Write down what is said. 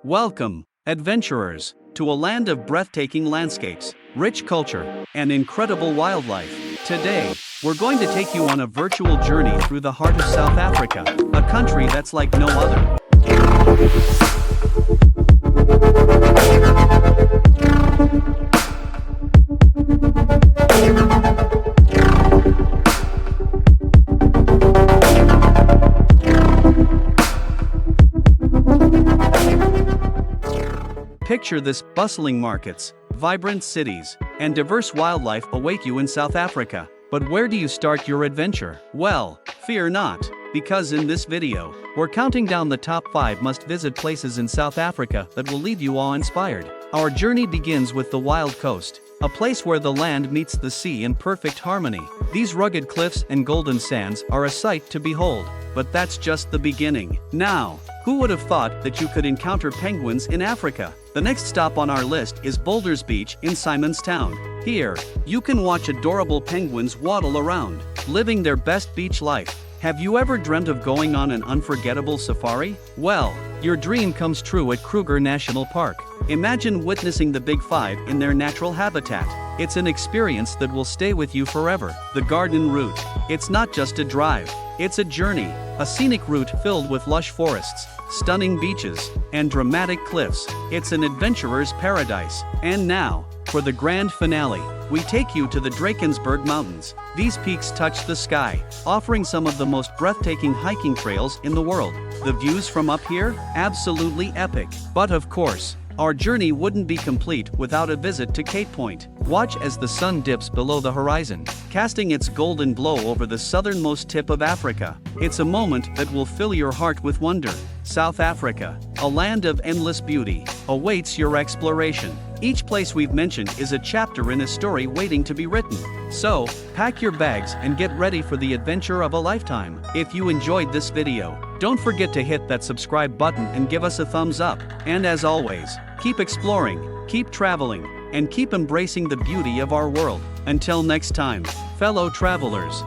Welcome, adventurers, to a land of breathtaking landscapes, rich culture, and incredible wildlife. Today, we're going to take you on a virtual journey through the heart of South Africa, a country that's like no other. Picture this: bustling markets, vibrant cities, and diverse wildlife await you in South Africa. But where do you start your adventure? Well, fear not, because in this video, we're counting down the top 5 must-visit places in South Africa that will leave you awe-inspired. Our journey begins with the Wild Coast, a place where the land meets the sea in perfect harmony. These rugged cliffs and golden sands are a sight to behold, but that's just the beginning. Now, who would have thought that you could encounter penguins in Africa? The next stop on our list is Boulders Beach in Simonstown. Here, you can watch adorable penguins waddle around, living their best beach life. Have you ever dreamt of going on an unforgettable safari? Well, your dream comes true at Kruger National Park. Imagine witnessing the Big Five in their natural habitat. It's an experience that will stay with you forever. The Garden Route. It's not just a drive, it's a journey, a scenic route filled with lush forests, stunning beaches, and dramatic cliffs. It's an adventurer's paradise. And now, for the grand finale, we take you to the Drakensberg Mountains. These peaks touch the sky, offering some of the most breathtaking hiking trails in the world. The views from up here? Absolutely epic. But of course, our journey wouldn't be complete without a visit to Cape Point. Watch as the sun dips below the horizon, casting its golden glow over the southernmost tip of Africa. It's a moment that will fill your heart with wonder. South Africa, a land of endless beauty, awaits your exploration. Each place we've mentioned is a chapter in a story waiting to be written. So, pack your bags and get ready for the adventure of a lifetime. If you enjoyed this video, don't forget to hit that subscribe button and give us a thumbs up. And as always, keep exploring, keep traveling, and keep embracing the beauty of our world. Until next time, fellow travelers.